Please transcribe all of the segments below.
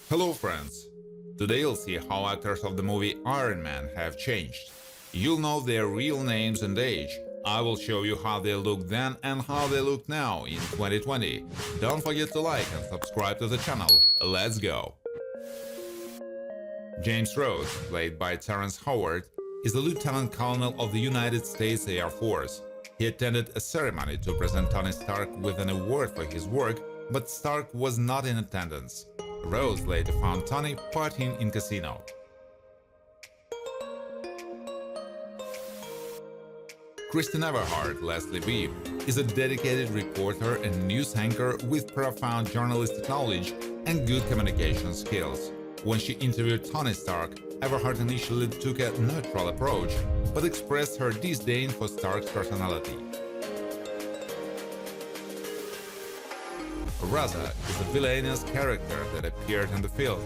Hello friends! Today you'll see how actors of the movie Iron Man have changed. You'll know their real names and age. I will show you how they looked then and how they look now in 2020. Don't forget to like and subscribe to the channel. Let's go! James Rhodes, played by Terrence Howard, is a lieutenant colonel of the United States Air Force. He attended a ceremony to present Tony Stark with an award for his work, but Stark was not in attendance. Rhodes later found Tony partying in casino. Kristen Everhart, Leslie Bibb, is a dedicated reporter and news anchor with profound journalistic knowledge and good communication skills. When she interviewed Tony Stark, Everhart initially took a neutral approach, but expressed her disdain for Stark's personality. Raza is a villainous character that appeared in the film.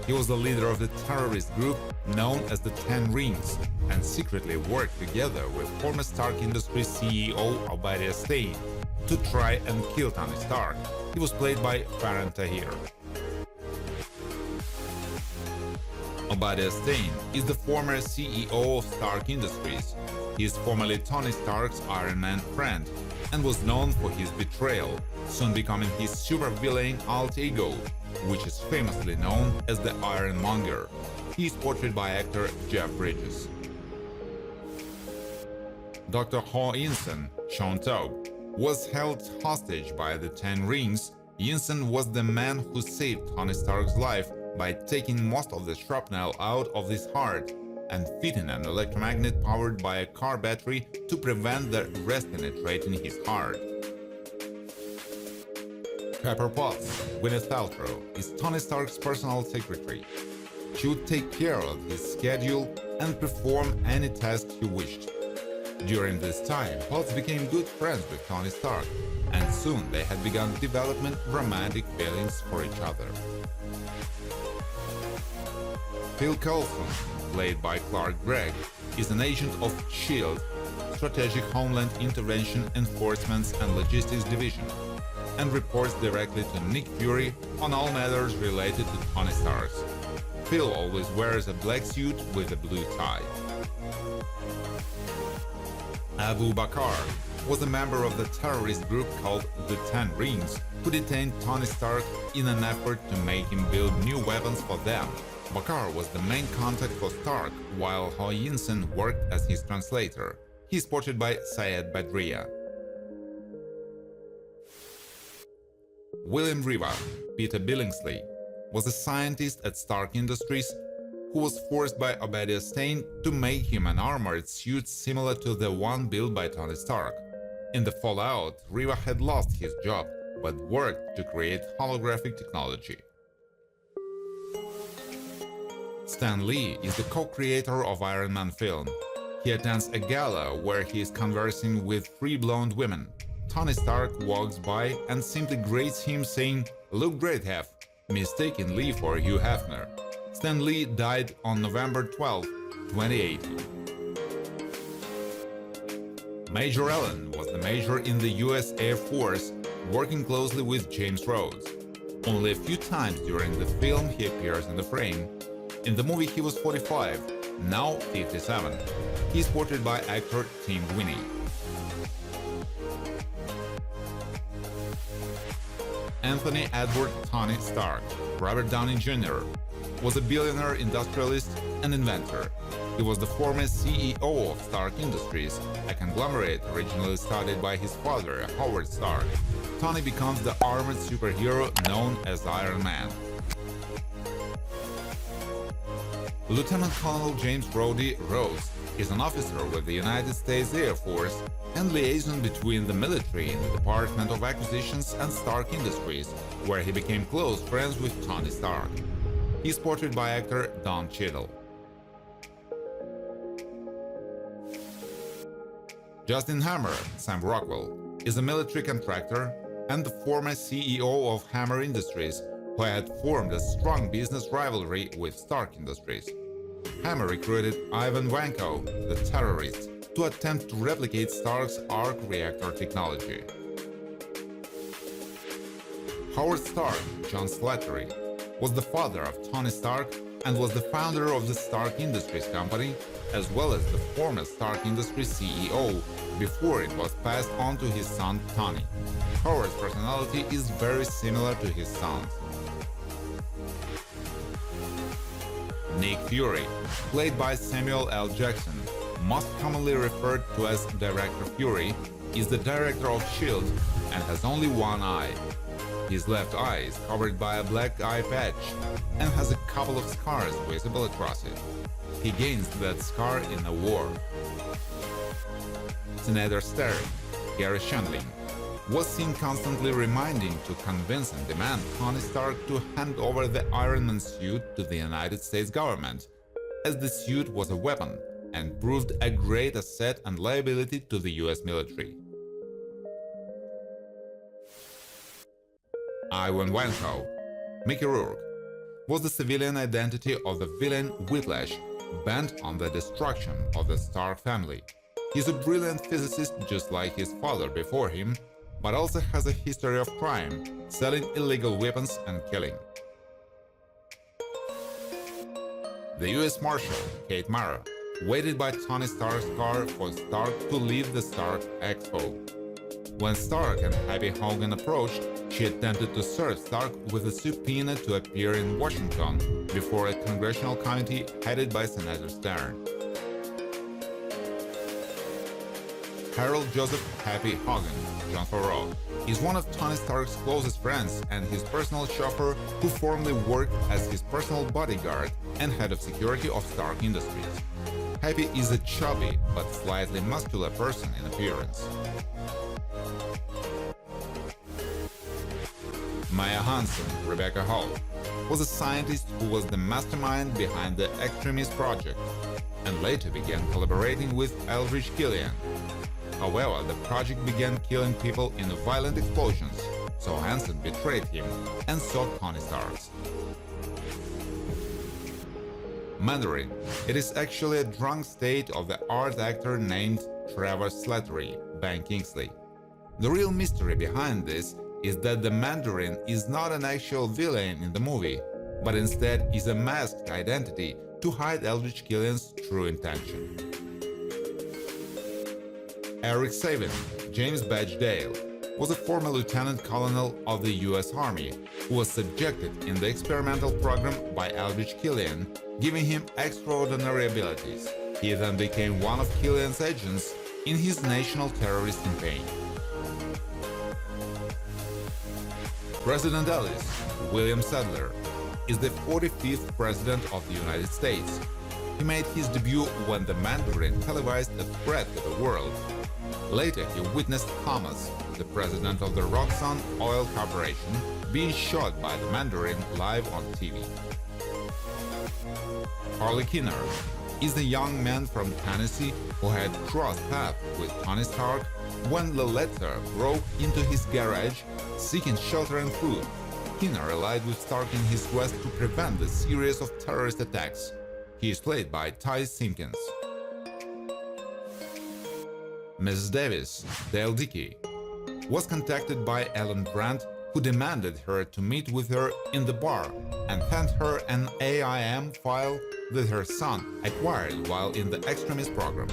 He was the leader of the terrorist group known as the Ten Rings and secretly worked together with former Stark Industries CEO Obadiah Stane to try and kill Tony Stark. He was played by Farhan Tahir. Obadiah Stane is the former CEO of Stark Industries. He is formerly Tony Stark's Iron Man friend and was known for his betrayal, soon becoming his supervillain alter ego, which is famously known as the Ironmonger. He is portrayed by actor Jeff Bridges. Dr. Johansson, Sean Taub, was held hostage by the Ten Rings. Johansson was the man who saved Tony Stark's life by taking most of the shrapnel out of his heart and fitting an electromagnet powered by a car battery to prevent the rest penetrating his heart. Pepper Potts, Gwyneth Paltrow, is Tony Stark's personal secretary. She would take care of his schedule and perform any task he wished. During this time, Potts became good friends with Tony Stark, and soon they had begun developing romantic feelings for each other. Phil Coulson, played by Clark Gregg, is an agent of S.H.I.E.L.D., Strategic Homeland Intervention Enforcement and Logistics Division, and reports directly to Nick Fury on all matters related to Tony Stark. Phil always wears a black suit with a blue tie. Abu Bakr was a member of the terrorist group called the Ten Rings, who detained Tony Stark in an effort to make him build new weapons for them. Bakr was the main contact for Stark, while Johansson worked as his translator. He is portrayed by Syed Badriya. William Riva, Peter Billingsley, was a scientist at Stark Industries who was forced by Obadiah Stane to make him an armored suit similar to the one built by Tony Stark. In the fallout, Riva had lost his job, but worked to create holographic technology. Stan Lee is the co-creator of Iron Man film. He attends a gala where he is conversing with three blonde women. Tony Stark walks by and simply greets him saying, "Look great, Hef," mistaking Lee for Hugh Hefner. Stan Lee died on November 12, 2018. Major Allen was the major in the US Air Force, working closely with James Rhodes. Only a few times during the film he appears in the frame. In the movie he was 45, now 57. He is portrayed by actor Tim Winnie. Anthony Edward Tony Stark, Robert Downey Jr., was a billionaire industrialist and inventor. He was the former CEO of Stark Industries, a conglomerate originally started by his father, Howard Stark. Tony becomes the armored superhero known as Iron Man. Lieutenant Colonel James Rhodey Rhodes is an officer with the United States Air Force and liaison between the military in the Department of Acquisitions and Stark Industries, where he became close friends with Tony Stark. He is portrayed by actor Don Cheadle. Justin Hammer, Sam Rockwell, is a military contractor and the former CEO of Hammer Industries, who had formed a strong business rivalry with Stark Industries. Hammer recruited Ivan Vanko, the terrorist, to attempt to replicate Stark's arc reactor technology. Howard Stark, John Slattery, was the father of Tony Stark and was the founder of the Stark Industries company, as well as the former Stark Industries CEO, before it was passed on to his son Tony. Howard's personality is very similar to his son's. Nick Fury, played by Samuel L. Jackson, most commonly referred to as Director Fury, is the director of S.H.I.E.L.D. and has only one eye. His left eye is covered by a black eye patch and has a couple of scars visible across it. He gains that scar in a war. Senator Stark, Gary Shandling, was seen constantly reminding to convince and demand Tony Stark to hand over the Iron Man suit to the United States government, as the suit was a weapon and proved a great asset and liability to the US military. Ivan Vanko, Mickey Rourke, was the civilian identity of the villain Whiplash, bent on the destruction of the Stark family. He's a brilliant physicist just like his father before him, but also has a history of crime, selling illegal weapons and killing. The US Marshal, Kate Mara, waited by Tony Stark's car for Stark to leave the Stark Expo. When Stark and Happy Hogan approached, she attempted to serve Stark with a subpoena to appear in Washington before a congressional committee headed by Senator Stern. Harold Joseph Happy Hogan, John Favreau, is one of Tony Stark's closest friends and his personal chauffeur who formerly worked as his personal bodyguard and head of security of Stark Industries. Happy is a chubby but slightly muscular person in appearance. Maya Hansen, Rebecca Hall, was a scientist who was the mastermind behind the Extremis Project and later began collaborating with Eldridge Killian. However, the project began killing people in violent explosions, so Hansen betrayed him and sought Tony Stark's. Mandarin. It is actually a drunk state of the art actor named Trevor Slattery, Ben Kingsley. The real mystery behind this is that the Mandarin is not an actual villain in the movie, but instead is a masked identity to hide Eldridge Killian's true intention. Eric Savin, James Badge Dale, was a former lieutenant colonel of the US Army who was subjected in the experimental program by Eldridge Killian, giving him extraordinary abilities. He then became one of Killian's agents in his national terrorist campaign. President Ellis, William Sadler, is the 45th President of the United States. He made his debut when the Mandarin televised a threat to the world. Later, he witnessed Hamas, the president of the Roxxon Oil Corporation, being shot by the Mandarin live on TV. Harley Kinner is the young man from Tennessee who had crossed paths with Tony Stark when the latter broke into his garage, seeking shelter and food. Kinner allied with Stark in his quest to prevent the series of terrorist attacks. He is played by Ty Simpkins. Mrs. Davis, Dale Dickey, was contacted by Ellen Brandt, who demanded her to meet with her in the bar and hand her an AIM file that her son acquired while in the Extremis program.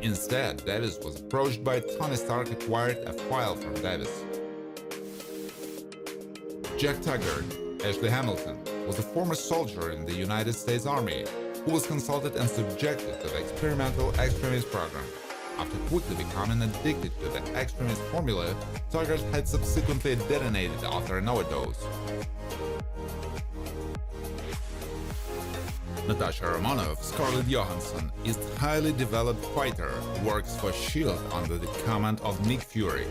Instead, Davis was approached by Tony Stark acquired a file from Davis. Jack Taggart, Ashley Hamilton, was a former soldier in the United States Army who was consulted and subjected to the experimental Extremis program. After quickly becoming addicted to the Extremis formula, Taggart had subsequently detonated after an overdose. Natasha Romanoff, Scarlett Johansson, is a highly developed fighter, works for S.H.I.E.L.D. under the command of Nick Fury.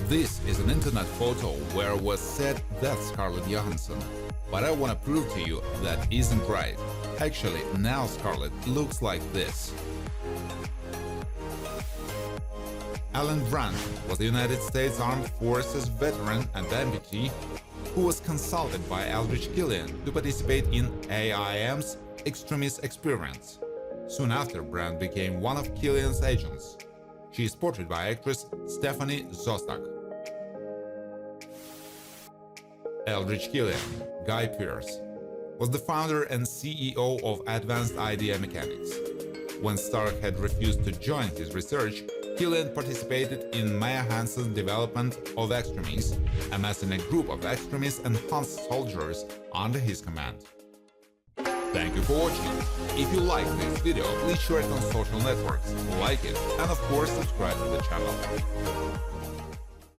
This is an internet photo where it was said that's Scarlett Johansson, but I want to prove to you that isn't right. Actually, now Scarlett looks like this. Alan Brandt was a United States Armed Forces veteran and amputee who was consulted by Eldridge Killian to participate in AIM's Extremis experiments. Soon after, Brandt became one of Killian's agents. She is portrayed by actress Stephanie Szostak. Eldridge Killian, Guy Pearce, was the founder and CEO of Advanced Idea Mechanics. When Stark had refused to join his research, Killian participated in Johansson's development of Extremis, amassing a group of Extremis and Hans soldiers under his command. Thank you for watching. If you liked this video, please share it on social networks, like it, and of course subscribe to the channel.